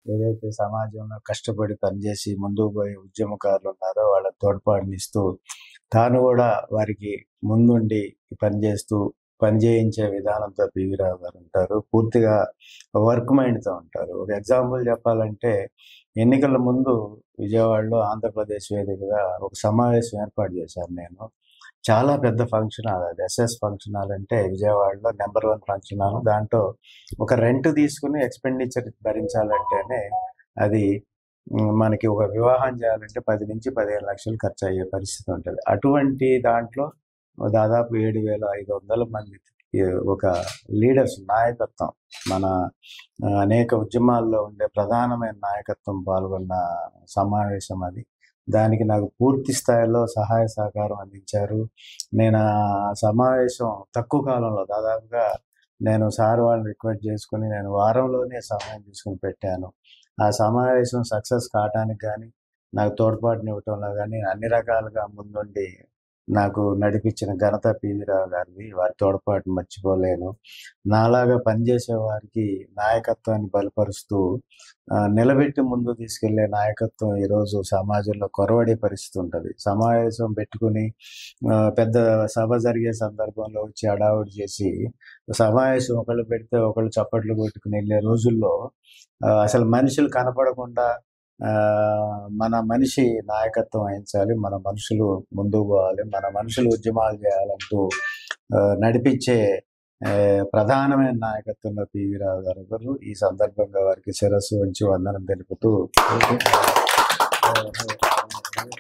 ఏదైతే సమాజంలో కష్టపడి పనిచేసి ముందుకు పోయే ఉద్యమకారులు ఉన్నారో వాళ్ళకి తోడ్పాటునిస్తూ, తాను కూడా వారికి ముందుండి పని చేయించే విధానంతో పివి రావు గారు ఉంటారు. పూర్తిగా వర్క్ మైండ్‌తో ఉంటారు. ఒక ఎగ్జాంపుల్ చెప్పాలంటే, ఎన్నికల ముందు విజయవాడలో ఆంధ్రప్రదేశ్ వేదికగా ఒక సమావేశం ఏర్పాటు చేశాను నేను. చాలా పెద్ద ఫంక్షన్ హాల్ అది. ఎస్ఎస్ ఫంక్షన్ హాల్ అంటే విజయవాడలో నంబర్ 1 ఫంక్షన్ హాల్. దాంట్లో ఒక రెంట్ తీసుకొని ఎక్స్‌పెండిచర్ భరించాలంటేనే అది మనకి ఒక వివాహం చేయాలంటే 10-15 లక్షలు ఖర్చయ్యే పరిస్థితి ఉంటది. అటువంటి దాంట్లో దాదాపు 7,500 మంది ఒక లీడర్స్ నాయకత్వం, మన అనేక ఉద్యమాల్లో ఉండే ప్రధానమైన నాయకత్వం పాల్గొన్న సమావేశం అది. దానికి నాకు పూర్తి స్థాయిలో సహాయ సహకారం అందించారు. నేను ఆ సమావేశం తక్కువ కాలంలో దాదాపుగా నేను సార్ వాళ్ళని రిక్వెస్ట్ చేసుకొని నేను వారంలోనే సమయం తీసుకొని పెట్టాను. ఆ సమావేశం సక్సెస్ కావటానికి గానీ, నాకు తోడ్పాటునివ్వటంలో గానీ అన్ని రకాలుగా ముందుండి నాకు నడిపించిన ఘనత పివి రావు గారిది. వారి తోడ్పాటు మర్చిపోలేను. నాలాగా పనిచేసే వారికి నాయకత్వాన్ని బలపరుస్తూ నిలబెట్టి ముందుకు తీసుకెళ్లే నాయకత్వం ఈరోజు సమాజంలో కొరవడే పరిస్థితి ఉంటది. సమావేశం పెట్టుకొని పెద్ద సభ జరిగే సందర్భంలో వచ్చి హడావుడి చేసి, సమావేశం ఒకళ్ళు పెడితే ఒకళ్ళు చప్పట్లు కొట్టుకుని వెళ్ళే రోజుల్లో అసలు మనుషులు కనపడకుండా మన మనిషి నాయకత్వం వహించాలి, మన మనుషులు ముందుకు పోవాలి, మన మనుషులు ఉద్యమాలు చేయాలంటూ నడిపించే ప్రధానమైన నాయకత్వంలో పివి రావు గారు. ఈ సందర్భంగా వారికి శిరస్సు వంచి వందనం తెలుపుతూ